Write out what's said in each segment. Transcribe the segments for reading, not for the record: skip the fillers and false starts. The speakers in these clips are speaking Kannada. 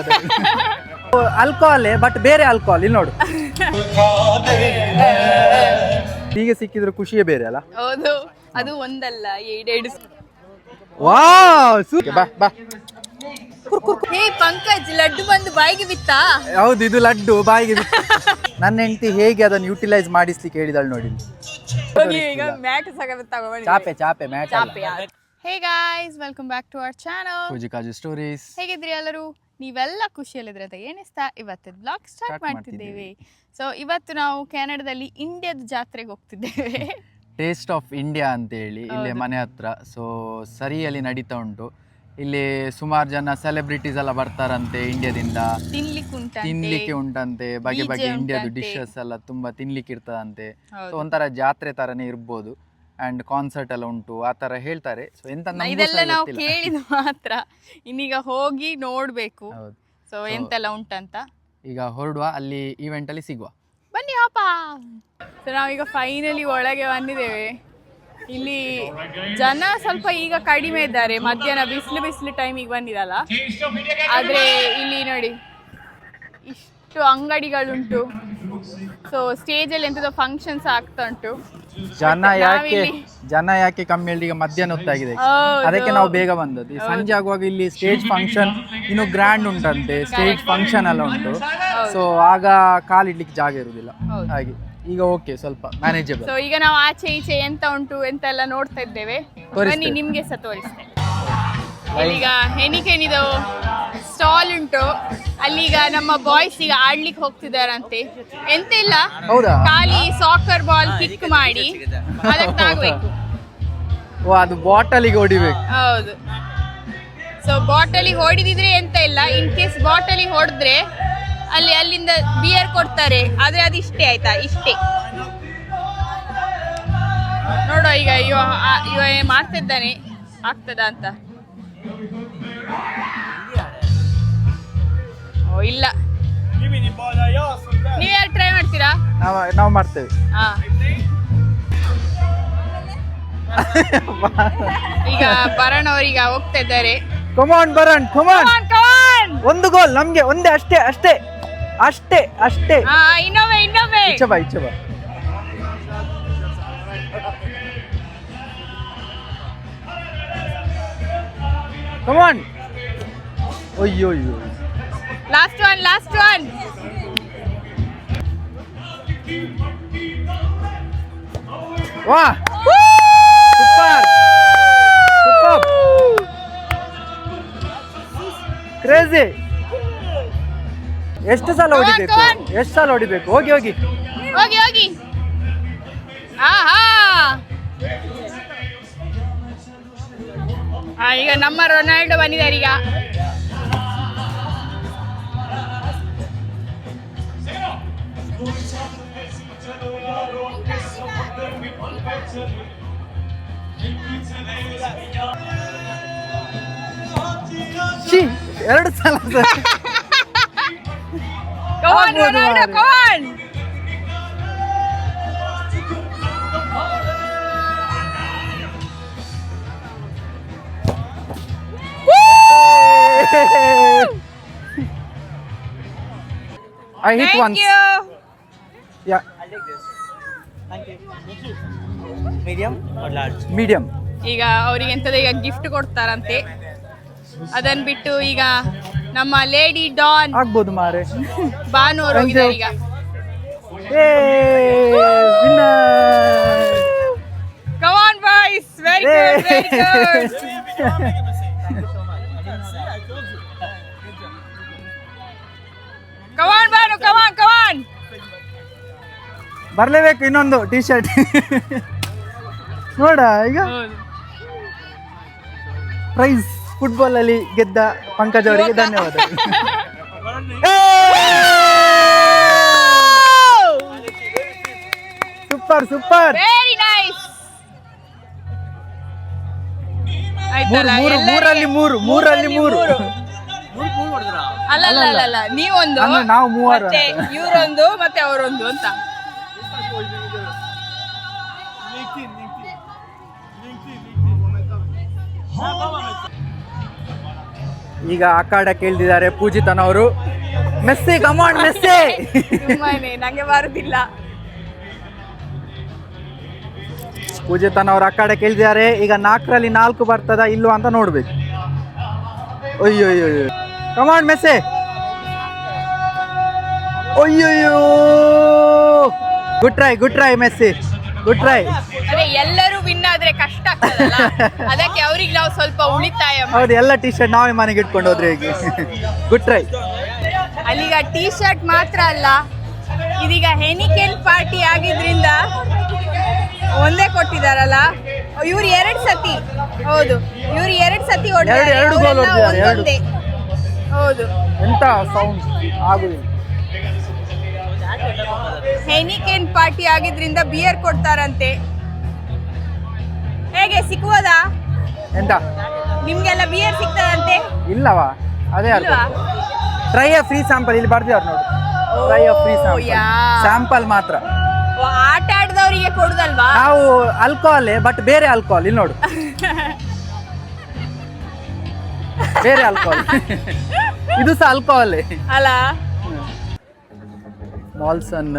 ಧನ್ಯವಾದ. ಆಲ್ಕೋಹಾಲ್ ಬಟ್ ಬೇರೆ ಆಲ್ಕೋಹಾಲ್ ಇಲ್ಲಿ ನೋಡು. ಹೀಗೆ ಸಿಕ್ಕಿದ್ರೆ ಖುಷಿಯೇ ಬೇರೆ ಅಲ್ಲ. ಹೌದು, ಅದು ಒಂದಲ್ಲ ಎರಡೆರಡು. ವಾವ್, ಬಾ ಬಾ. ಹೇ ಪಂಕಜ್, ಲಡ್ಡು ಬಂದು ಬಾಯಿಗೆ ಬಿತ್ತಾ? ಹೌದು, ಇದು ಲಡ್ಡು ಬಾಯಿಗೆ ಬಿತ್ತು. ನನ್ನ ಹೆಂಡತಿ ಹೇಗೆ ಅದನ್ನು ಯುಟಿಲೈಸ್ ಮಾಡಿಸ್ಲಿಕ್ಕೆ ಹೇಳಿದಾಳು ನೋಡಿ. ಈಗ ಮ್ಯಾಟ್ ತಗೊಂಡು ಚಾಪೆ ಚಾಪೆ mat. Hey guys, welcome back to our channel Pooji Kaju stories. ಹೇಗಿದ್ರಿ ಎಲ್ಲರೂ? ನೀವೆಲ್ಲ ಖುಷಿಯಲ್ಲಿದ್ರೆ ಅಂತ ಎಣಿಸ್ತಾ ಇವತ್ತು ಬ್ಲಾಗ್ ಸ್ಟಾರ್ಟ್ ಮಾಡ್ತಿದ್ದೇವೆ. ಸೊ ಇವತ್ತು ನಾವು ಕೆನಡಾದಲ್ಲಿ ಇಂಡಿಯಾದ ಜಾತ್ರೆಗೆ ಹೋಗ್ತಿದ್ದೇವೆ. ಟೇಸ್ಟ್ ಆಫ್ ಇಂಡಿಯಾ ಅಂತ ಹೇಳಿ ಇಲ್ಲೇ ಮನೆ ಹತ್ರ. ಸೊ ಸರಿಯಲ್ಲಿ ನಡೀತಾ ಉಂಟು. ಇಲ್ಲಿ ಸುಮಾರು ಜನ ಸೆಲೆಬ್ರಿಟೀಸ್ ಎಲ್ಲ ಬರ್ತಾರಂತೆ ಇಂಡಿಯಾದಿಂದ. ತಿನ್ಲಿಕ್ಕೆ ಉಂಟಂತೆ, ಬಗೆ ಬಗೆ ಇಂಡಿಯಾದ ಡಿಶಸ್ ಎಲ್ಲ ತುಂಬಾ ತಿನ್ಲಿಕ್ಕೆ ಇರ್ತದಂತೆ. ಸೊ ಒಂಥರ ಜಾತ್ರೆ ತರನೇ ಇರ್ಬೋದು. ಅಂಡ್ ಕಾನ್ಸರ್ಟ್ ಎಲ್ಲ ಉಂಟು ಆ ತರ ಹೇಳ್ತಾರೆ. ಸೊ ಎಂತ ಇದೆಲ್ಲ ನಾವು ಕೇಳಿದ ಮಾತ್ರ, ಇನ್ನೀಗ ಹೋಗಿ ನೋಡ್ಬೇಕು. ಸೊ ಎಂತೆಲ್ಲ ಉಂಟಂತ ಈಗ ಹೊರಡುವ, ಅಲ್ಲಿ ಈವೆಂಟ್ ಅಲ್ಲಿ ಸಿಗುವ. ಬನ್ನಿ ಪಾಪ. ಸೊ ನಾವೀಗ ಫೈನಲಿ ಒಳಗೆ ಬಂದಿದ್ದೇವೆ. ಇಲ್ಲಿ ಜನ ಸ್ವಲ್ಪ ಈಗ ಕಡಿಮೆ ಇದ್ದಾರೆ, ಮಧ್ಯಾಹ್ನ ಬಿಸಿಲು ಟೈಮಿಗೆ ಬಂದಿದಲ್ಲ. ಆದ್ರೆ ಇಲ್ಲಿ ನೋಡಿ ಇಷ್ಟು ಅಂಗಡಿಗಳುಂಟು. ಸೊ ಸ್ಟೇಜ್ ಅಲ್ಲಿ ಎಂತದ ಫಂಕ್ಷನ್ಸ್ ಆಗ್ತಾ ಉಂಟು. ಜನ ಯಾಕೆ ಕಮ್ಮಿ ಹೇಳಿ, ಈಗ ಮಧ್ಯಾಹ್ನ ಹೊತ್ತಾಗಿದೆ, ಅದಕ್ಕೆ ನಾವು ಬೇಗ ಬಂದದ್ದು. ಸಂಜೆ ಆಗುವಾಗ ಇಲ್ಲಿ ಸ್ಟೇಜ್ ಫಂಕ್ಷನ್ ಇನ್ನು ಗ್ರ್ಯಾಂಡ್ ಉಂಟಂತೆ, ಸ್ಟೇಜ್ ಫಂಕ್ಷನ್ ಎಲ್ಲ ಉಂಟು. ಸೊ ಆಗ ಕಾಲಿಡ್ಲಿಕ್ಕೆ ಜಾಗ ಇರುವುದಿಲ್ಲ. ಹಾಗೆ ಈಗ ಓಕೆ, ಸ್ವಲ್ಪ ಮ್ಯಾನೇಜಬಲ್. ಸೊ ಈಗ ನಾವು ಆಚೆ ಈಚೆ ಎಂತ ಉಂಟು ಎಂತ ಎಲ್ಲ ನೋಡ್ತಾ ಇದ್ದೇವೆ. ಬನ್ನಿ ನಿಮ್ಗೆ ಸಹ ತೋರಿಸ್ತೇನೆ. ಈಗ ಹೆಣಿಕೆಣಿದು ಸ್ಟಾಲ್ ಉಂಟು. ಅಲ್ಲಿಗ ನಮ್ಮ ಬಾಯ್ಸ್ ಈಗ ಆಡ್ಲಿಕ್ಕೆ ಹೋಗ್ತಿದಾರಂತೆ. ಎಂತ ಇಲ್ಲ, ಖಾಲಿ ಸಾಕರ್ ಬಾಲ್ ಕಿಕ್ ಮಾಡಿ ಅದಕ್ಕೆ ತಾಗಬೇಕು. ಅದು ಬಾಟಲಿಗೆ ಹೊಡಿಬೇಕು. ಹೌದು. ಸೊ ಬಾಟಲಿಗೆ ಹೊಡಿದಿದ್ರೆ ಎಂತ ಇಲ್ಲ, ಇನ್ ಕೇಸ್ ಬಾಟಲಿಗೆ ಹೊಡೆದ್ರೆ ಅಲ್ಲಿಂದ ಬಿಯರ್ ಕೊಡ್ತಾರೆ. ಆದ್ರೆ ಅದು ಇಷ್ಟೇ ಆಯ್ತಾ, ಇಷ್ಟೇ. ನೋಡೋ ಈಗ ಇವ ಮಾಡ್ತಿದ್ದಾನೆ, ಆಗ್ತದ ಅಂತ. ಓ ಇಲ್ಲ, ನೀವ್ ಯಾರು ಟ್ರೈ ಮಾಡ್ತೀರಾ? ನಾವು ಮಾಡ್ತೇವೆ. ಈಗ ಬರಣ್ ಅವ್ರೀಗ ಹೋಗ್ತಾ ಇದ್ದಾರೆ. ಕಮಾನ್ ಬರಣ್, ಕಮಾನ್. ಒಂದು ಗೋಲ್ ನಮ್ಗೆ, ಒಂದೇ, ಅಷ್ಟೇ ಅಷ್ಟೇ ಅಷ್ಟೇ ಅಷ್ಟೇ. ಇನ್ನೊಮ್ಮೆ ಇಚ್ಛೆ ಬಾ. ಕಮಾನ್. ಅಯ್ಯೋ ಲಾಸ್ಟ್ ಒನ್. ವಾ, ಸೂಪರ್ ಕ್ರೇಜಿ. ಎಷ್ಟು ಸಲ ಹೊಡಿಬೇಕು? ಹೋಗಿ. ಈಗ ನಮ್ಮ ರೊನಾಲ್ಡೋ ಬಂದಿದ್ದಾರೆ. ಈಗ ಎರಡು ಸಲ Ronaldo I hit once. Yeah. Thank you. Medium or large? Medium. ಈಗ ಅವ್ರಿಗೆ ಎಂತದ ಈಗ ಗಿಫ್ಟ್ ಕೊಡ್ತಾರಂತೆ. ಅದನ್ನ ಬಿಟ್ಟು ಈಗ ನಮ್ಮ ಲೇಡಿ ಡಾನ್ ಆಗ್ಬೋದು ಮಾರೆ, ಬಾನು ಅವರು ಹೋಗಿದ್ದಾರೆ ಈಗ. Come on boys, very good. Come on Banu, come on. ಬರ್ಲೇಬೇಕು ಇನ್ನೊಂದು ಟೀ ಶರ್ಟ್. ನೋಡ ಈಗ ಪ್ರೈಸ್ ಫುಟ್ಬಾಲ್ ಅಲ್ಲಿ ಗೆದ್ದ ಪಂಕಜ್ ಅವರಿಗೆ ಧನ್ಯವಾದ. ಸೂಪರ್. Very nice. ಮೂರಲ್ಲಿ ಮೂರು. ಅಲ್ಲ, ನೀವೊಂದು, ನಾವು ಮೂವರು, ಇವರೊಂದು ಮತ್ತೆ ಅವರೊಂದು ಅಂತ. ಈಗ ಅಖಾಡ ಕೇಳ್ತಿದ್ದಾರೆ ಪೂಜಿತನವರು. Messi command Messi. ಸುಮ್ಮನೆ ನಂಗೆ ಬರುದಿಲ್ಲ. ಪೂಜಿತನವರು ಅಖಾಡ ಕೇಳ್ತಿದ್ದಾರೆ. ಈಗ 4ರಲ್ಲಿ 4 ಬರ್ತದ ಇಲ್ವಾ ಅಂತ ನೋಡ್ಬೇಕು. ಅಯ್ಯೋ ಕಮಾಂಡ್ ಮೆಸ್ಸಿ. ಅಯ್ಯೋ good try Messi, good try. ಅದೇ ಎಲ್ಲರೂ ವಿನ್ ಆದ್ರೆ ಕಷ್ಟ ಆಗ್ತದಲ್ಲ, ಅದಕ್ಕೆ ಅವ್ರಿಗೆ ನಾವು ಸ್ವಲ್ಪ ಉಳಿತಾಯ ಹೌದು, ಎಲ್ಲ ಟಿ ಶರ್ಟ್ ನಾವೇ ಮನೆಗೆ ಇಟ್ಕೊಂಡು ಹೋದ್ರೆ ಹೇಗೆ. Good try. ಅಲ್ಲಿಗ ಟೀ ಶರ್ಟ್ ಮಾತ್ರ ಅಲ್ಲ, ಇದೀಗ ಹೆನಿಕೆನ್ ಪಾರ್ಟಿ ಆಗಿದ್ರಿಂದ ಒಂದೇ ಕೊಟ್ಟಿದಾರಲ್ಲ. ಇವ್ರು 2 ಸತಿ, ಹೌದು ಇವ್ರು 2 ಸತಿ ಹೊಡೆದಿದ್ದಾರೆ. ಎರಡು goal ಹೊಡೆದಿದ್ದಾರೆ, ಒಂದೊಂದೇ. ಹೌದು, ಎಂತ ಸೌಂಡ್ ಆಗುದಿಲ್ಲ. ಹೆನಿಕೆನ್ ಪಾರ್ಟಿ ಆಗಿದ್ರಿಂದ ಬಿಯರ್ ಕೊಡ್ತಾರಂತೆ. ಹೇಗೆ ಸಿಕ್ಕುವುದಾ? ಎಂತ ನಿಮ್ಗೆಲ್ಲ ಬಿಯರ್ ಸಿಗ್ತದಂತೆ? ಇಲ್ಲವಾ? ಅದೇ ಇಲ್ವಾ? ಟ್ರೈ ಅ ಫ್ರೀ ಸ್ಯಾಂಪಲ್ ಇಲ್ಲಿ ಬರ್ದಿದ್ದಾರೆ ನೋಡಿ. ಟ್ರೈ ಅ ಫ್ರೀ ಸ್ಯಾಂಪಲ್ ಮಾತ್ರ. ಓ, ಆಟ ಆಡಿದವರಿಗೆ ಕೊಡುದಲ್ವಾ? ನಾವು ಆಲ್ಕೋಹಾಲ್ ಬಟ್ ಬೇರೆ ಆಲ್ಕೋಹಾಲ್ ಇಲ್ಲಿ ನೋಡು. ಬೇರೆ ಆಲ್ಕೋಹಾಲ್. ಇದು ಸಹ ಆಲ್ಕೋಹಾಲ್ ಅಲ್ಲ. ಮಾಲ್ಸನ್,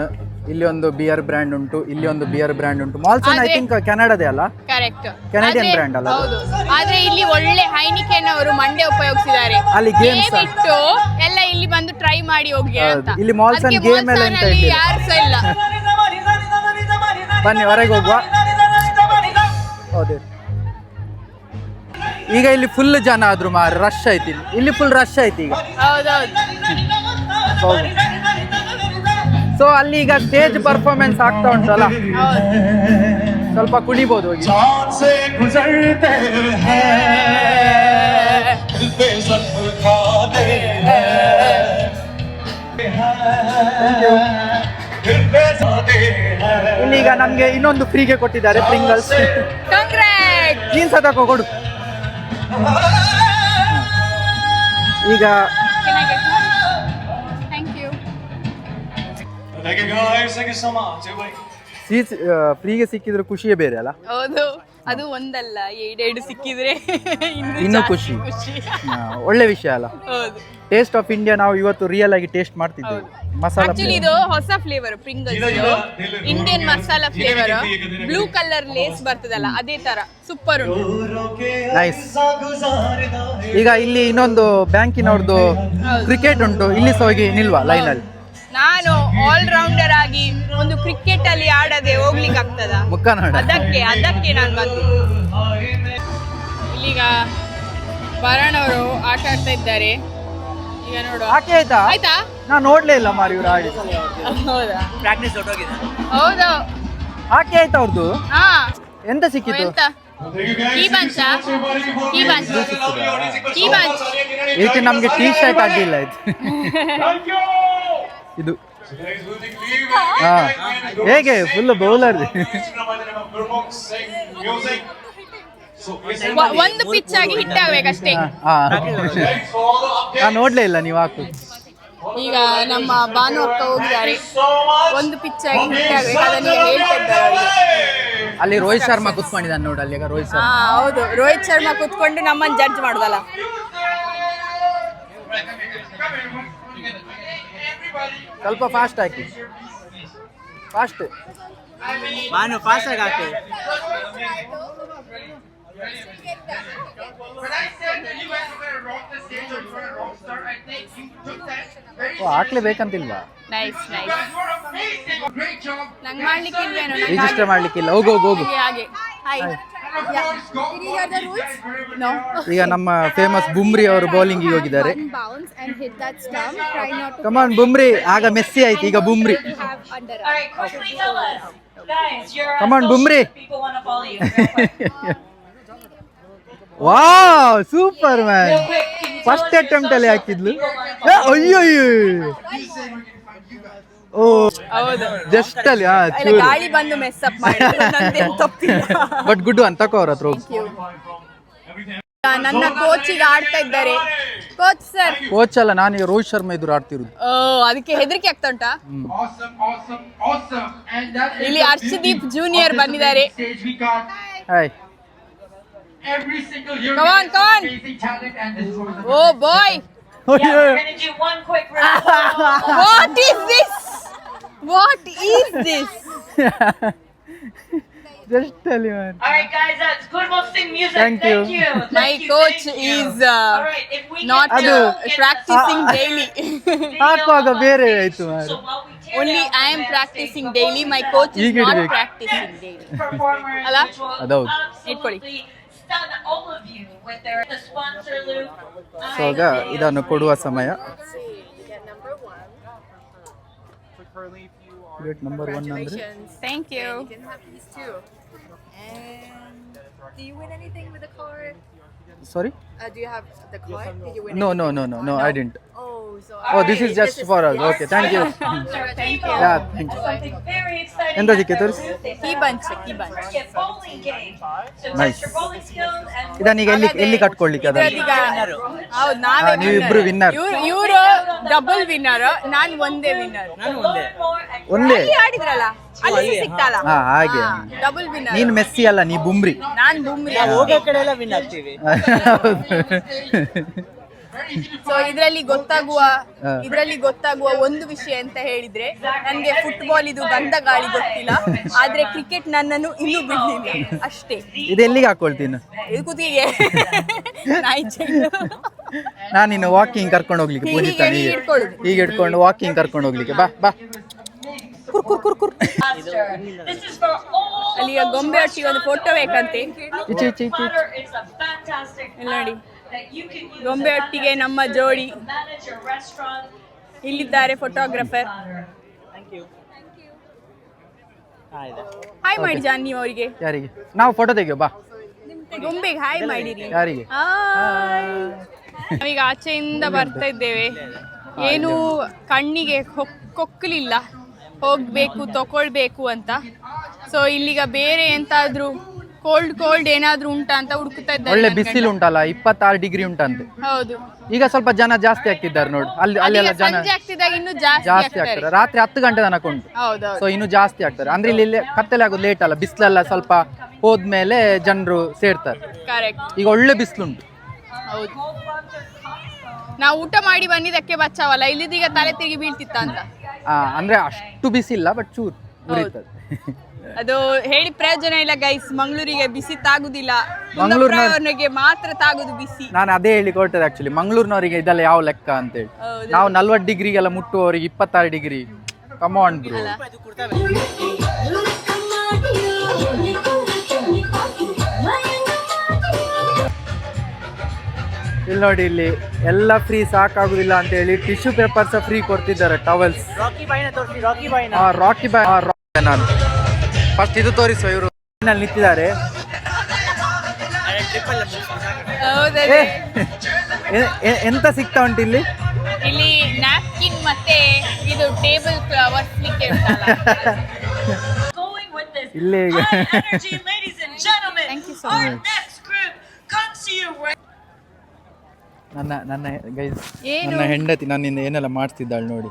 ಇಲ್ಲಿ ಒಂದು ಬಿಯರ್ ಬ್ರ್ಯಾಂಡ್ ಉಂಟು, ಇಲ್ಲಿ ಒಂದು ಬಿಯರ್ ಬ್ರ್ಯಾಂಡ್ ಉಂಟು. ಮಾಲ್ಸನ್ ಐ ಥಿಂಕ್ ಕೆನಡಾದೇ ಅಲ್ಲ? ಕರೆಕ್ಟ್, ಕೆನಡಿಯನ್ ಬ್ರ್ಯಾಂಡ್ ಅಲ್ಲ? ಹೌದು. ಆದ್ರೆ ಇಲ್ಲಿ ಒಳ್ಳೆ ಹೈನಿಕೆನ್ ಅವರು ಮಂಡೆ ಉಪಯೋಗಿಸಿದ್ದಾರೆ. ಅಲ್ಲಿ ಗೇಮ್ಸ್ ಬಿಟ್ಟು ಎಲ್ಲ ಇಲ್ಲಿ ಬಂದು ಟ್ರೈ ಮಾಡಿ ಹೋಗಿ ಅಂತ. ಇಲ್ಲಿ ಮಾಲ್ಸನ್ ಗೇಮ್ ಎಲ್ಲ ಎಂತ ಅಲ್ಲಿ ಯಾರು ಸಹ ಇಲ್ಲ. ಬನ್ನಿ ಹೊರಗೆ ಹೋಗುವ. ಹೌದು, ಈಗ ಇಲ್ಲಿ ಫುಲ್ ಜನ ಆದ್ರು ಮಾರ, ರಶ್ ಐತಿ ಇಲ್ಲಿ ಫುಲ್ ರಶ್ ಐತಿ ಈಗ. ಹೌದೌದು. ಸೊ ಅಲ್ಲಿ ಈಗ ಸ್ಟೇಜ್ ಪರ್ಫಾರ್ಮೆನ್ಸ್ ಆಗ್ತಾ ಉಂಟಲ್ಲ, ಸ್ವಲ್ಪ ಕುಣಿಬಹುದು ಹೋಗಿ. ಇಲ್ಲಿ ಈಗ ನಮ್ಗೆ ಇನ್ನೊಂದು ಫ್ರೀಗೆ ಕೊಟ್ಟಿದ್ದಾರೆ, ಪ್ರಿಂಗಲ್ಸ್. ಜೀನ್ಸ್ ತಗೋ ಕೊಡು. ಈಗ ಫ್ರೀಗೆ ಸಿಕ್ಕಿದ್ರೆ ಖುಷಿಯೇ ಬೇರೆ ಅಲ್ಲ? ಹೌದು, ಅದು ಒಂದಲ್ಲ 2 ಸಿಕ್ಕಿದ್ರೆ ಇನ್ನೂ ಖುಷಿ. ಒಳ್ಳೆ ವಿಷಯ ಅಲ್ಲ? ಹೌದು. ಟೇಸ್ಟ್ ಆಫ್ ಇಂಡಿಯಾ ನಾವು ಇವತ್ತು ರಿಯಲ್ ಆಗಿ ಟೇಸ್ಟ್ ಮಾಡ್ತಿದ್ದೇವೆ. ಮಸಾಲಾ ಆಕ್ಚುಲಿ ಇದು ಹೊಸ flavour Pringles, Indian masala flavour. Blue colour Lay's ಬರ್ತದಲ್ಲ, ಅದೇ ತರ ಸೂಪರ್ ಉಂಟು. ನೈಸ್. ಈಗ ಇಲ್ಲಿ ಇನ್ನೊಂದು ಬ್ಯಾಂಕಿನವ್ರದ್ದು ಕ್ರಿಕೆಟ್ ಉಂಟು, ಇಲ್ಲಿ ಸಹ ಹೋಗಿ ನಿಲ್ವಾ ಲೈನ್ ಅಲ್ಲಿ? ನಾನು ಆಲ್ ರೌಂಡರ್ ಆಗಿ ಒಂದು ಕ್ರಿಕೆಟ್ ಅಲ್ಲಿ ಆಡದೆ ಹೋಗ್ಲಿಕ್ಕೆ ಆಗ್ತದ? ಅದಕ್ಕೆ ನಾನು ಬಂದು ಇಲ್ಲಿಗ ಭರಣ್ ಅವರು ಆಟ ಆಡ್ತಾ ಇದ್ದಾರೆ. ಈಗ ನೋಡು. ಆಯ್ತಾ? ನಾ ನೋಡ್ಲೇ ಇಲ್ಲ ಮಾರಿ ಇವ್ರು ಆಡಿ. ಹೌದಾ? ಪ್ರಾಕ್ಟೀಸ್ ಹೊರಟೋಗಿದೆ. ಹೌದು. ಆಕೆ ಆಯ್ತಾ ಅವ್ರದ್ದು? ಹಾ. ಎಂತ ಸಿಕ್ಕಿತ್ತು? ಏಕೆ ನಮ್ಗೆ ಟೀ ಶರ್ಟ್ ಅಡ್ಡಿಲ್ಲ ಆಯ್ತು. ಇದು ಹೇಗೆ ಫುಲ್ ಬೌಲರ್. ಒಂದು ಪಿಚ್ ಆಗಿ ಹಿಟ್ ಆಗ್ಬೇಕಷ್ಟೇ. ನಾ ನೋಡ್ಲೇ ಇಲ್ಲ ನೀವು ಹಾಕು. ಈಗ ನಮ್ಮ ಭಾನು ಅಕ್ಕ ಹೋಗಿದ್ದಾರೆ, ಒಂದು ಪಿಚ್ ಆಗಿ ಹಿಟ್ ಆಗ್ಬೇಕು ಅದನ್ನ ಹೇಳ್ತಾ ಇದ್ದಾರೆ. ಅಲ್ಲಿ ರೋಹಿತ್ ಶರ್ಮಾ ಕುತ್ಕೊಂಡಿದ್ದಾನೆ ನೋಡಿ, ಅಲ್ಲಿ ರೋಹಿತ್ ಶರ್ಮಾ. ಹೌದು, ರೋಹಿತ್ ಶರ್ಮಾ ಕುತ್ಕೊಂಡು ನಮ್ಮನ್ನು ಜಡ್ಜ್ ಮಾಡುದಲ್ಲ. ಸ್ವಲ್ಪ ಫಾಸ್ಟ್ ಹಾಕಿ, ಫಾಸ್ಟ್. ನಾನು ಫಾಸ್ಟ್ ಆಗಿ ಹಾಕ್ತೆ. ಹಾಕ್ಲೇಬೇಕಂತಿಲ್ವಾ? Nice nice. ನಂಗೆ ಮಾಡ್ಲಿಕ್ಕೆ ಇಲ್ವೇನೋ, ರಿಜಿಸ್ಟರ್ ಮಾಡ್ಲಿಕ್ಕಿಲ್ಲ. ಹೋಗು ಹೋಗು. ಹಾಗೆ ಹಾಯ್. ಈಗ ನಮ್ಮ ಫೇಮಸ್ ಬುಮ್ರಿ ಅವರು ಬೌಲಿಂಗ್ ಹೋಗಿದ್ದಾರೆ. ಕಮಾನ್ ಬುಮ್ರಿ. ಆಗ ಮೆಸ್ಸಿ ಆಯ್ತು, ಈಗ ಬುಮ್ರಿ. ಕಮಾನ್ ಬುಮ್ರಿ. Wow, super man. First attempt ಅಲ್ಲಿ ಹಾಕಿದ್ಲು. ಅಯ್ಯೋ ಓ ಹೌದು, ಜಸ್ಟ್ ಅಲ್ಲಿ ಗಾಳಿ ಬಂದು ಮೆಸ್ ಅಪ್ ಮಾಡಿ. ಬಟ್ ಗುಡ್ ಅಂತ ತಕೋ ಅವ್ರ ಹತ್ರ. ನನ್ನ ಕೋಚಿಗೆ ಆಡ್ತಾ ಇದ್ದಾರೆ. Coach sir. ಕೋಚ್ ಅಲ್ಲ, ನಾನೀಗ ರೋಹಿತ್ ಶರ್ಮಾ ಎದುರು ಆಡ್ತಿರೋದು. ಅದಕ್ಕೆ ಹೆದರಿಕೆ ಆಗ್ತಾ ಉಂಟಾ? ಇಲ್ಲಿ ಹರ್ಷದೀಪ್ ಜೂನಿಯರ್ ಬಂದಿದ್ದಾರೆ. Hi. Every single unit Come on, is come on. amazing talent, and this is one of the Oh boy, Yeah, we're gonna do one quick round. what is this? What is this? Just tell you, man. All right, guys, that's good boxing music. Thank you. My Thank you, coach thank you. is All right, if we not get Adu. practicing daily. video ಹಾಕುವಾಗ on ಬೇರೆ stage, ಆಯ್ತು ಮಾರ್ರೆ. so while we tear Only down I the am band practicing stage, daily. before My we coach is ಈಗ not ಇಡ್ಬೇಕು. practicing daily. performers, Ala? which will ಅದೌದು. absolutely stun all of you with their the sponsor loop. So ಈಗ ಇದನ್ನು ಕೊಡುವ ಸಮಯ. ನಂಬರ್ 1 ಅಂದ್ರೆ Thank you. Do you win anything with the card? Sorry Do you have the card? Did you win? No, I didn't. Oh, so Oh, this is just for us. Okay, thank you. Thank Yeah, thank you. Something very exciting. ಎಂತ ಸಿಕ್ಕಿತು? Key bunch, key bunch. Get bowling game. So Nice. test your bowling skills and ಇದನ್ನೀಗ ಎಲ್ಲಿ ಕಟ್ಕೊಳ್ಳಿಕ್ಕೆ ಅದನ್ನು? ಇದ್ರಲ್ಲೀಗ ಹೌದು ನಾವೇ ನೀವಿಬ್ರು winner. ಇವರು ಡಬಲ್ ವಿನ್ನರ್, ನಾನ್ ಒಂದೇ ವಿನ್ನರ್. ನಾನು ಒಂದೇ. ಒಂದೇ. ಅಲ್ಲಿ ಆಡಿದ್ರಲ್ಲ ಅಲ್ಲಿ ಸಿಕ್ತಲ್ಲ, ಹಾ ಹಾಗೆ. Double winner. ನೀನು ಮೆಸ್ಸಿ ಅಲ್ಲ, ನೀ ಬುಮ್ರಿ. ನಾನ್ ಬುಮ್ರಿ. ಹೋಗೋ ಕಡೆ ಎಲ್ಲ ವಿನ್ ಆಗ್ತೀವಿ. ಸೊ ಇದರಲ್ಲಿ ಗೊತ್ತಾಗುವ ಒಂದು ವಿಷಯ ಅಂತ ಹೇಳಿದ್ರೆ, ನನಗೆ ಫುಟ್ಬಾಲ್ ಇದು ಗಂಧ ಗಾಳಿ ಗೊತ್ತಿಲ್ಲ, ಆದ್ರೆ ಕ್ರಿಕೆಟ್ ನನ್ನನ್ನು ಇನ್ನೂ ಬಿಡ್ಲಿಲ್ಲ ಅಷ್ಟೇ. ಇದು ಎಲ್ಲಿಗೆ ಹಾಕೊಳ್ತೀನಿ? ಇದು ಕುತ್ತಿಗೆ ನಾಯಿ ಚೆಂಡು. ನಾನು ಇನ್ನು ವಾಕಿಂಗ್ ಕರ್ಕೊಂಡು ಹೋಗ್ಲಿಕ್ಕೆ ಪೂಜಿತ ಹೀಗೆ ಇಟ್ಕೊಳ್ಳೋದು. ಈಗ ಇಟ್ಕೊಂಡು ವಾಕಿಂಗ್ ಕರ್ಕೊಂಡು ಹೋಗ್ಲಿಕ್ಕೆ ಬಾ. this is for all ಅಲ್ಲಿ ಈಗ ಗೊಂಬೆ ಒಟ್ಟಿಗೆ ಒಂದು ಫೋಟೋ ಬೇಕಂತೆ. ಈಚೆ. It's a fantastic ಇಲ್ಲಿ ನೋಡಿ, that you can use ಗೊಂಬೆ ಒಟ್ಟಿಗೆ ನಮ್ಮ ಜೋಡಿ. to manage your restaurant. ಇಲ್ಲಿದ್ದಾರೆ ಫೋಟೋಗ್ರಾಫರ್. ಹಾಯ್ ಮಾಡಿ ಜಾನ್ ನೀವು ಅವರಿಗೆ. ಯಾರಿಗೆ? ನಾವು ಫೋಟೋ ತೆಗಿಯೋ ಬಾ. ಗೊಂಬೆಗೆ ಹಾಯ್ ಮಾಡಿರಿ. ಯಾರಿಗೆ? ನಾವೀಗ ಆಚೆಯಿಂದ ಬರ್ತಾ ಇದ್ದೇವೆ. ಏನು ಕಣ್ಣಿಗೆ ಕೊಕ್ಕಲಿಲ್ಲ, ಹೋಗ್ಬೇಕು ತಕೊಳ್ಬೇಕು ಅಂತ. ಸೊ ಇಲ್ಲಿಗ ಬೇರೆ ಎಂತಾದ್ರೂ ಕೋಲ್ಡ್ ಏನಾದ್ರೂ ಉಂಟಾ ಅಂತ ಹುಡುಕ್ತಾ ಇದ್ದಾರೆ. ಒಳ್ಳೆ ಬಿಸಿಲು ಉಂಟಲ್ಲ, 26 ಡಿಗ್ರಿ ಉಂಟಂತೆ. ಹೌದು, ಈಗ ಸ್ವಲ್ಪ ಜನ ಜಾಸ್ತಿ ಆಗ್ತಿದ್ದಾರೆ ನೋಡಿ. ಅಲ್ಲೆಲ್ಲ ಜನ ಸಂಜೆ ಆಗ್ತಿದಾಗ ಇನ್ನು ಜಾಸ್ತಿ ಜಾಸ್ತಿ ಆಗ್ತಾರೆ. ಆಗ್ತಾರೆ. ರಾತ್ರಿ 10 ಗಂಟೆ ತನಕ ಉಂಟು. ಹೌದೌದು. ಸೊ ಇನ್ನು ಜಾಸ್ತಿ ಆಗ್ತಾರೆ. ಅಂದ್ರೆ ಇಲ್ಲಿ ಕತ್ತಲೆ ಆಗೋದು ಲೇಟ್ ಅಲ್ಲ, ಬಿಸಿಲೆಲ್ಲ ಸ್ವಲ್ಪ ಹೋದ್ಮೇಲೆ ಜನರು ಸೇರ್ತಾರೆ. ಕರೆಕ್ಟ್. ಈಗ ಒಳ್ಳೆ ಬಿಸಿಲುಂಟು. ಹೌದು, ನಾವು ಊಟ ಮಾಡಿ ಬಂದಿದ್ದಕ್ಕೆ ಬಚ್ಚಾವಲ್ಲ, ಇಲ್ಲಿದೀಗ ತಲೆ ತಿರುಗಿ ಬೀಳ್ತಿತ್ತ ಅಂತ. ಅಂದ್ರೆ ಅಷ್ಟು ಬಿಸಿಲ್ಲ, ಬಟ್ ಚೂರು ಉರಿತದೆ. ಅದು ಹೇಳಿ ಪ್ರಯೋಜನ ಇಲ್ಲ ಗೈಸ್. ಮಂಗಳೂರಿಗೆ ಬಿಸಿ ತಾಗುದಿಲ್ಲ, ಮಂಗಳೂರಿನ- ಕುಂದಾಪುರವರಿಗೆ ಮಾತ್ರ ತಾಗುದು ಬಿಸಿ. ನಾನು ಅದೇ ಹೇಳಿ ಕೊಟ್ಟದ್ದು ಆಕ್ಚುಲಿ. ಮಂಗಳೂರಿನವರಿಗೆ ಇದೆಲ್ಲ ಯಾವ ಲೆಕ್ಕ ಅಂತೇಳಿ. ಹೌದು. ನಾವು 40 ಡಿಗ್ರಿಗೆಲ್ಲ ಮುಟ್ಟುವವರಿಗೆ 26 ಡಿಗ್ರಿ. ಕಮಾನ್ ಬ್ರೋ. ಇಲ್ಲಿ ನೋಡಿ, ಇಲ್ಲಿ ಎಲ್ಲ ಫ್ರೀ ಸಾಕಾಗುದಿಲ್ಲ ಅಂತ ಹೇಳಿ ಟಿಶ್ಯೂ ಪೇಪರ್ಸ್ ಫ್ರೀ ಕೊಡ್ತಿದ್ದಾರೆ, ಟವಲ್ಸ್. ರಾಕಿ ಬಾಯ್ನ ತೋರಿಸಿ, ರಾಕಿ ಬಾಯ್ನ. ರಾಕಿ ಬಾಯ್. ನಾನು ಫಸ್ಟ್ ಇದು ತೋರಿಸುವ. ಇವರು ನಿಂತಿದ್ದಾರೆ. ಹೌದದೇ. ಎಂತ ಸಿಗ್ತಾ ಉಂಟು ಇಲ್ಲಿ? ಇಲ್ಲಿ ನ್ಯಾಪ್ಕಿನ್ ಮತ್ತೆ ಇದು ಟೇಬಲ್ ಒರೆಸ್ಲಿಕ್ಕೆ ಉಂಟಲ್ಲ. Going with this ಇಲ್ಲೇ ಈಗ high energy, ladies and gentlemen. Thank you so Our much. next group comes to you right. ನನ್ನ ಗೈಸ್, ಏನು? ನನ್ನ ಹೆಂಡತಿ ನನ್ನಿಂದ ಏನೆಲ್ಲ ಮಾಡ್ತಿದ್ದಾಳೆ ನೋಡಿ.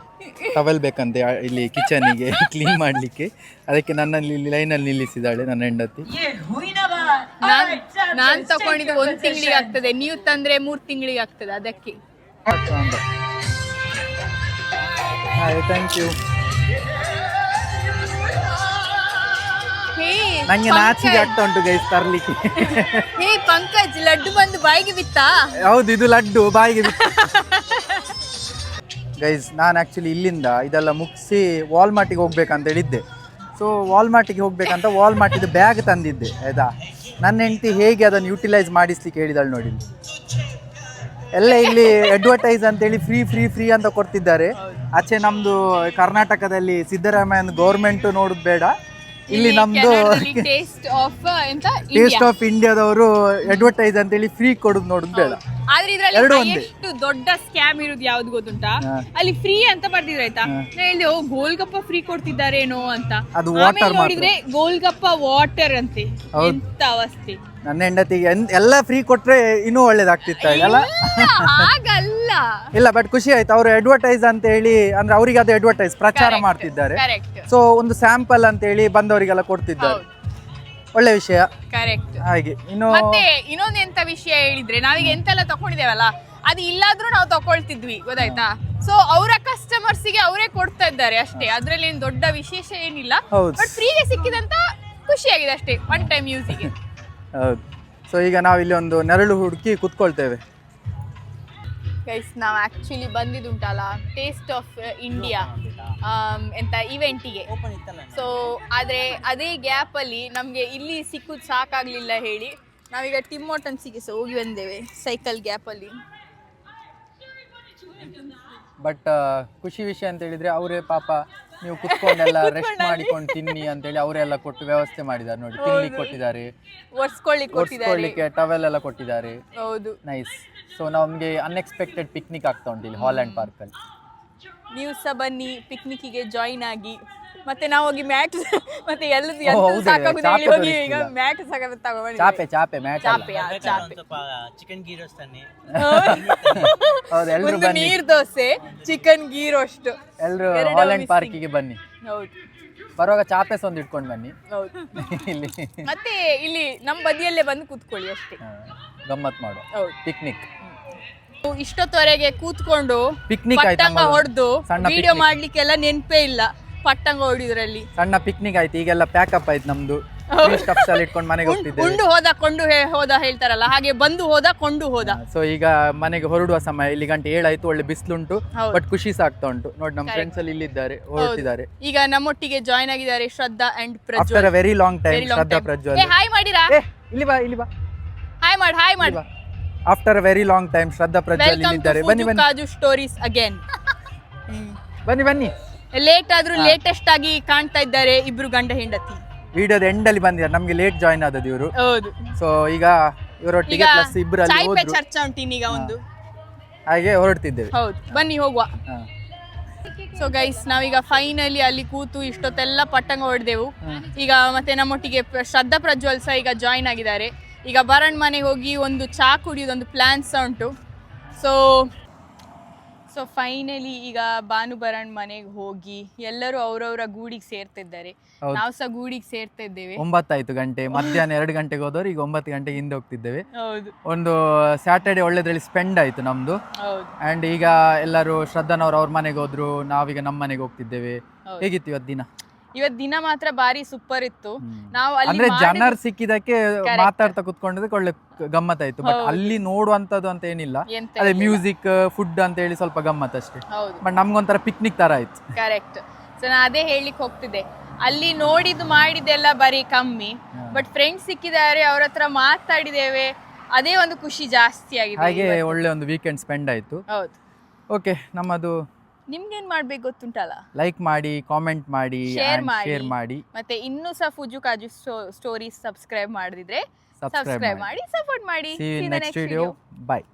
ಟವಲ್ ಬೇಕಂತೆ ಇಲ್ಲಿ ಕಿಚನಿಗೆ ಕ್ಲೀನ್ ಮಾಡ್ಲಿಕ್ಕೆ. ಅದಕ್ಕೆ ನನ್ನಲ್ಲಿ ಇಲ್ಲಿ ಲೈನಲ್ಲಿ ನಿಲ್ಲಿಸಿದ್ದಾಳೆ ನನ್ನ ಹೆಂಡತಿ. ನಾನ್ ತಕೊಂಡಿದ್ದು 1 ತಿಂಗಳಿಗೆ ಆಗ್ತದೆ, ನೀವು ತಂದ್ರೆ 3 ತಿಂಗಳಿಗೆ ಆಗ್ತದೆ. ಅದಕ್ಕೆ ಥ್ಯಾಂಕ್ ಯು. ಹೇ ನಂಗೆ ನಾಚಿಗೆ ಆಗ್ತಾ ಉಂಟು ಗೈಸ್ ತರ್ಲಿಕ್ಕೆ. ಹೇ ಪಂಕಜ್, ಲಡ್ಡು ಬಂದು ಬಾಯಿಗೆ ಬಿತ್ತಾ? ಹೌದು, ಇದು ಲಡ್ಡು ಬಾಯಿಗೆ ಬಿತ್ತು. ಗೈಸ್, ನಾನು ಆ್ಯಕ್ಚುಲಿ ಇಲ್ಲಿಂದ ಇದೆಲ್ಲ ಮುಗಿಸಿ ವಾಲ್ಮಾರ್ಟಿಗೆ ಹೋಗ್ಬೇಕಂತ ಹೇಳಿದ್ದೆ. ಸೊ ವಾಲ್ಮಾರ್ಟಿಗೆ ಹೋಗ್ಬೇಕಂತ ವಾಲ್ಮಾರ್ಟಿದು ಬ್ಯಾಗ್ ತಂದಿದ್ದೆ ಆಯಿತಾ. ನನ್ನ ಹೆಂಡತಿ ಹೇಗೆ ಅದನ್ನು ಯೂಟಿಲೈಸ್ ಮಾಡಿಸ್ಲಿಕ್ಕೆ ಹೇಳಿದಾಳೆ ನೋಡಿ. ಎಲ್ಲ ಇಲ್ಲಿ ಅಡ್ವರ್ಟೈಸ್ ಅಂತೇಳಿ ಫ್ರೀ ಅಂತ ಕೊಡ್ತಿದ್ದಾರೆ. ಆಚೆ ನಮ್ಮದು ಕರ್ನಾಟಕದಲ್ಲಿ ಸಿದ್ದರಾಮಯ್ಯನ ಗೌರ್ಮೆಂಟು ನೋಡೋದು ಬೇಡ, ಇಲ್ಲಿ ನಮ್ಮದು ಟೇಸ್ಟ್ ಆಫ್ ಇಂಡಿಯಾದವರು ಅಡ್ವರ್ಟೈಸ್ ಅಂತೇಳಿ ಫ್ರೀ ಕೊಡೋದು ನೋಡೋದು ಬೇಡ. ಆದ್ರೆ ಇದ್ರಲ್ಲಿ ಎಷ್ಟು ದೊಡ್ಡ ಸ್ಕ್ಯಾಮ್ ಇರೋದು ಯಾವ್ದು ಗೊತ್ತುಂಟಾ? ಅಲ್ಲಿ ಫ್ರೀ ಅಂತ ಬರ್ತಿದ್ರೆ ಆಯ್ತಾ, ಇಲ್ಲಿ ಗೋಲ್ಗಪ್ಪ ಫ್ರೀ ಕೊಡ್ತಿದ್ದಾರೇನೋ ಅಂತ. ಅದು ವಾಟರ್ ನೋಡಿದ್ರೆ ಗೋಲ್ಗಪ್ಪ ವಾಟರ್ ಅಂತೆ. ಎಂತ ಅವಸ್ಥೆ. ನನ್ನ ಹೆಂಡತಿಗೆ ಎಲ್ಲ ಫ್ರೀ ಕೊಟ್ರೆ ಇನ್ನೂ ಒಳ್ಳೇದಾಗ್ತಿತ್ತು ಅಲ್ಲ? ಹಾಗಲ್ಲ. ಇಲ್ಲ, ಬಟ್ ಖುಷಿ ಆಯ್ತು. ಅವರು ಅಡ್ವರ್ಟೈಸ್ ಅಂತ ಹೇಳಿ, ಅಂದ್ರೆ ಅವರಿಗೆ ಅದು ಅಡ್ವರ್ಟೈಸ್ ಪ್ರಚಾರ ಮಾಡ್ತಿದ್ದಾರೆ. ಸೊ ಒಂದು ಸ್ಯಾಂಪಲ್ ಅಂತ ಹೇಳಿ ಬಂದವರಿಗೆಲ್ಲ ಕೊಡ್ತಿದ್ದಾರೆ. ಒಳ್ಳೆ ವಿಷಯ. ಕರೆಕ್ಟ್. ಹಾಗೆ ಇನ್ನು ಮತ್ತೆ ಇನ್ನೊಂದು ಎಂತ ವಿಷಯ ಹೇಳಿದ್ರೆ ನಾವೀಗ ಎಂತೆಲ್ಲ ತಕೊಂಡಿದ್ದೇವಲ್ಲ ಅದು ಇಲ್ಲಾದ್ರೂ ನಾವು ತಕೊಳ್ತಿದ್ವಿ ಗೊತ್ತಾಯ್ತಾ. ಸೊ ಅವರ ಕಸ್ಟಮರ್ಸಿಗೆ ಅವರೇ ಕೊಡ್ತಾ ಇದ್ದಾರೆ ಅಷ್ಟೇ, ಅದ್ರಲ್ಲಿ ಏನು ದೊಡ್ಡ ವಿಶೇಷ ಏನಿಲ್ಲ. ಹೌದು. ಬಟ್ ಫ್ರೀಗೆ ಸಿಕ್ಕಿದಂತ ಖುಷಿಯಾಗಿದೆ ಅಷ್ಟೇ, ಒನ್ ಟೈಮ್ ಯೂಸಿಗೆ. ಹೌದು. ಸೊ ಈಗ ನಾವು ಇಲ್ಲಿ ಒಂದು ನೆರಳು ಹುಡುಕಿ ಕುತ್ಕೊಳ್ತೇವೆ. ಗೈಸ್ ನಾವು ಆ್ಯಕ್ಚುಲಿ ಬಂದಿದ್ದುಂಟಲ್ಲ ಟೇಸ್ಟ್ ಆಫ್ ಇಂಡಿಯಾ ಎಂತ ಇವೆಂಟಿಗೆ. ಸೊ ಆದರೆ ಅದೇ ಗ್ಯಾಪಲ್ಲಿ ನಮಗೆ ಇಲ್ಲಿ ಸಿಕ್ಕುದು ಸಾಕಾಗಲಿಲ್ಲ ಹೇಳಿ ನಾವೀಗ ಟಿಮ್ ಹಾರ್ಟನ್ಸಿಗೆ ಸಹ ಹೋಗಿ ಬಂದೇವೆ ಸೈಕಲ್ ಗ್ಯಾಪಲ್ಲಿ. ಬಟ್ ಖುಷಿ ವಿಷಯ ಅಂತ ಹೇಳಿದ್ರೆ ಅವರೇ ಪಾಪ ನೀವು ಕುತ್ಕೊಂಡೆಲ್ಲ ರೆಸ್ಟ್ ಮಾಡಿಕೊಂಡು ತಿನ್ನಿ ಅಂತೇಳಿ ಅವರೆಲ್ಲ ಕೊಟ್ಟು ವ್ಯವಸ್ಥೆ ಮಾಡಿದ್ದಾರೆ ನೋಡಿ. ತಿನ್ಲಿಕ್ಕೆ ಕೊಟ್ಟಿದ್ದಾರೆ, ಒರೆಸ್ಕೊಳ್ಳಿಕ್ಕೆ ಟವೆಲ್ ಎಲ್ಲ ಕೊಟ್ಟಿದ್ದಾರೆ. ಹೌದು, ನೈಸ್. ಸೊ ನಮಗೆ ಅನ್ಎಕ್ಸ್ಪೆಕ್ಟೆಡ್ ಪಿಕ್ನಿಕ್ ಆಗ್ತಾ ಉಂಟು ಇಲ್ಲಿ ಹಾಲ್ಯಾಂಡ್ ಪಾರ್ಕಲ್ಲಿ. ನೀವು ಸಹ ಬನ್ನಿ ಪಿಕ್ನಿಕ್ಕಿಗೆ ಜಾಯಿನ್ ಆಗಿ. ಮತ್ತೆ ನಾವು ಹೋಗಿ ಮ್ಯಾಟ್ ಮತ್ತೆ ಎಲ್ಲದು ಹೌದು, ಸಾಕಾಗುದು ಹೇಳಿ ಚಾಪೆ ಹೋಗಿ ಈಗ ತೋರಿಸ್ಲಿಲ್ಲ. ಮ್ಯಾಟ್ ತಗೊಂಡು ಚಾಪೆ ಮ್ಯಾಟ್ ಚಾಪೆ ಚಿಕನ್ ಗೀ ರೋಸ್ಟ್ ತನ್ನಿ. ಹೌದು, ಎಲ್ರು ಒಂದು ಬನ್ನಿ, ನೀರ್ ದೋಸೆ ಚಿಕನ್ ಗೀ ರೋಸ್ಟ್ ಎಲ್ರು ಹಾಲ್ಯಾಂಡ್ ಪಾರ್ಕಿಗೆ ಬನ್ನಿ. ಹೌದು ಬರುವಾಗ ಚಾಪೆ ಒಂದು ಇಟ್ಕೊಂಡು ಬನ್ನಿ ಹೌದು. ಇಲ್ಲಿ ಮತ್ತೆ ಇಲ್ಲಿ ನಮ್ಮ ಬದಿಯಲ್ಲೇ ಬಂದು ಕೂತ್ಕೊಳ್ಳಿ ಅಷ್ಟೇ. ಗಮ್ಮತ್ ಮಾಡುವ ಹೌದು. ಪಿಕ್ನಿಕ್. ಇಷ್ಟೊತ್ತವರೆಗೆ ಕೂತ್ಕೊಂಡು ಪಿಕ್ನಿಕ್ ಆಯ್ತು, ಪಟ್ಟಂಗ ಹೊಡೆದು ಸಣ್ಣ ವಿಡಿಯೋ picnic. ಮಾಡ್ಲಿಕ್ಕೆಲ್ಲ ನೆನ್ಪೇ ಇಲ್ಲ ಪಟ್ಟಂಗ ಹೊಡಿದ್ರಲ್ಲಿ. ಸಣ್ಣ ಪಿಕ್ನಿಕ್ ಆಯ್ತು. ಈಗೆಲ್ಲ ಪ್ಯಾಕಪ್ ಆಯ್ತು ನಮ್ದು. ಸ್ಟಫ್ಸ್ ಎಲ್ಲ ಇಟ್ಕೊಂಡು ಮನೆಗೆ ಹೋಗ್ತಿದ್ದೇವೆ. ಉಂಡು ಹೋದ ಕೊಂಡು ಹೋದ ಹೇಳ್ತಾರಲ್ಲ ಹಾಗೆ ಬಂದು ಹೋದ ಕೊಂಡು ಹೋದ. ಸೊ ಈಗ ಮನೆಗೆ ಹೊರಡುವ ಸಮಯ, ಇಲ್ಲಿ ಗಂಟೆ 7 ಆಯ್ತು. ಒಳ್ಳೆ ಬಿಸಿಲುಂಟು, ಹೌದು. ಬಟ್ ಖುಷಿ ಸಹ ಆಗ್ತಾ ಉಂಟು ನೋಡಿ. ನಮ್ಮ ಫ್ರೆಂಡ್ಸ್ ಅಲ್ಲಿ ಇಲ್ಲಿದ್ದಾರೆ, ಹೊರಟಿದ್ದಾರೆ. ಈಗ ನಮ್ಮೊಟ್ಟಿಗೆ ಜಾಯ್ನ್ ಆಗಿದ್ದಾರೆ Shraddha and after Prajwal. A very long time Shraddha Prajwal. Hi ಮಾಡಿರಾ? ಇಲ್ಲಿ ಬಾ ಇಲ್ಲಿ ಬಾ ಹಾಯ್ ಮಾಡಿ. After a very long time Shraddha Prajwal welcome ಇಲ್ಲಿದ್ದಾರೆ. ಟು ಬನ್ನಿ ಬನ್ನಿ ಕಾಜು ಸ್ಟೋರೀಸ್ ಅಗೇನ್. ಬನ್ನಿ ಲೇಟ್ ಆದ್ರೂ ಲೇಟೆಸ್ಟ್ ಆಗಿ ಕಾಣ್ತಾ ಇದ್ದಾರೆ ಇಬ್ರು ಗಂಡ ಹೆಂಡತಿ. ವಿಡಿಯೋದ ಎಂಡ್ ಅಲ್ಲಿ ಬಂದಿದ್ದಾರೆ. ನಮ್ಗೆ ಲೇಟ್ ಜಾಯ್ನ್ ಆದದ್ದು ಇವರು. ಹೌದು. ಸೊ ಈಗ ಇವರೊಟ್ಟಿಗೆ ಪ್ಲಸ್ ಇಬ್ಬರಲ್ಲಿ ಚಾಯ್ ಪೆ ಹೋದ್ರು, ಚರ್ಚಾ ಉಂಟಿನೀಗ ಒಂದು. ಹಾಗೆ ಹೊರಡ್ತಿದ್ದೇವೆ. ಹೌದು, ಬನ್ನಿ ಹೋಗುವ. ಹಾ. ಸೊ ಗೈಸ್ ನಾವೀಗ ಫೈನಲಿ ಅಲ್ಲಿ ಕೂತು ಇಷ್ಟೊತ್ತೆಲ್ಲ ಪಟ್ಟಂಗ ಹೊಡೆದೆವು. ಈಗ ಮತ್ತೆ ನಮ್ಮೊಟ್ಟಿಗೆ ಶ್ರದ್ಧಾ ಪ್ರಜ್ವಲ್ ಸಹ ಈಗ ಜಾಯಿನ್ ಆಗಿದ್ದಾರೆ. ಈಗ ಬರಣ್ ಮನೆಗೆ ಹೋಗಿ ಒಂದು ಚಾ ಕುಡಿಯೋದೊಂದು ಪ್ಲಾನ್ ಸಹ ಉಂಟು. ಸೊ ಫೈನಲಿ ಈಗ ಭಾನು ಬರಣ್ ಮನೆಗೆ ಹೋಗಿ ಎಲ್ಲರೂ ಅವರವರ ಗೂಡಿಗೆ ಸೇರ್ತಿದ್ದಾರೆ. ಹೌದು. ನಾವು ಸಹ ಗೂಡಿಗೆ ಸೇರ್ತಾ ಇದ್ದೇವೆ. 9 ಆಯ್ತು ಗಂಟೆ. ಮಧ್ಯಾಹ್ನ 2 ಗಂಟೆಗೆ ಹೋದವರು ಈಗ 9 ಗಂಟೆಗೆ ಹಿಂದೆ ಹೋಗ್ತಿದ್ದೇವೆ. ಹೌದು ಒಂದು ಸ್ಯಾಟರ್ಡೆ ಒಳ್ಳೆದ್ರಲ್ಲಿ ಸ್ಪೆಂಡ್ ಆಯ್ತು ನಮ್ದು. ಹೌದು ಅಂಡ್ ಈಗ ಎಲ್ಲರೂ ಶ್ರದ್ಧಾನವ್ರು ಅವ್ರ ಮನೆಗೆ ಹೋದ್ರು, ನಾವೀಗ ನಮ್ಮ ಮನೆಗೆ ಹೋಗ್ತಿದ್ದೇವೆ. ಹೌದು. ಹೇಗಿತ್ತು ಇವತ್ತು ದಿನ? ಇವತ್ತು ದಿನ ಮಾತ್ರ ಬಾರಿ ಸೂಪರ್ ಇತ್ತು. ನಾವು ಅಂದ್ರೆ ಅಲ್ಲಿ ಜನರು ಸಿಕ್ಕಿದಕ್ಕೆ Correct. ಮಾತಾಡ್ತಾ ಕುತ್ಕೊಂಡಿದ್ದಕ್ಕೆ ಒಳ್ಳೆ ಗಮ್ಮತ್ತಾಯ್ತು. ಬಟ್ ಹೌದು. ಅಲ್ಲಿ ನೋಡುವಂತದ್ದು ಅಂತ ಏನಿಲ್ಲ, ಎಂತ ಅದೇ ಇಲ್ಲ. ಮ್ಯೂಸಿಕ್ ಫುಡ್ ಅಂತ ಹೇಳಿ ಸ್ವಲ್ಪ ಗಮ್ಮತ್ ಅಷ್ಟೇ. ಹೌದು ಬಟ್ ನಮ್ಗೊಂಥರ ಪಿಕ್ನಿಕ್ ತರ ಆಯ್ತು. ಕರೆಕ್ಟ್. ಸೊ ನಾ ಅದೇ ಹೇಳಿಕ್ ಹೋಗ್ತಿದ್ದೆ, ಅಲ್ಲಿ ನೋಡಿದ್ದು ಮಾಡಿದ್ದೆಲ್ಲ ಬರೀ ಕಮ್ಮಿ, ಬಟ್ ಫ್ರೆಂಡ್ಸ್ ಸಿಕ್ಕಿದ್ದಾರೆ, ಅವ್ರ ಹತ್ರ ಮಾತಾಡಿದ್ದೇವೆ, ಅದೇ ಒಂದು ಖುಷಿ ಜಾಸ್ತಿ ಆಗಿದೆ ಹಾಗೆ ಇವತ್ತು. ಒಳ್ಳೆ ಒಂದು ವೀಕೆಂಡ್ ಸ್ಪೆಂಡ್ ಆಯ್ತು. ಹೌದು. ಓಕೆ, ನಮ್ಮದು ನಿಮ್ಗೇನ್ ಮಾಡ್ಬೇಕು ಗೊತ್ತುಂಟಲ್ಲ, ಲೈಕ್ ಮಾಡಿ, ಕಾಮೆಂಟ್ ಮಾಡಿ, ಶೇರ್ ಶೇರ್ ಮಾಡಿ. ಮತ್ತೆ ಇನ್ನೂ ಸಹ ಫುಜು ಕಾಜು ಸ್ಟೋರೀಸ್ ಸಬ್ಸ್ಕ್ರೈಬ್ ಮಾಡದಿದ್ರೆ Subscribe ಸಬ್ಸ್ಕ್ರೈಬ್ ಮಾಡಿ, ಸಪೋರ್ಟ್ ಮಾಡಿ. See you in next video. Bye.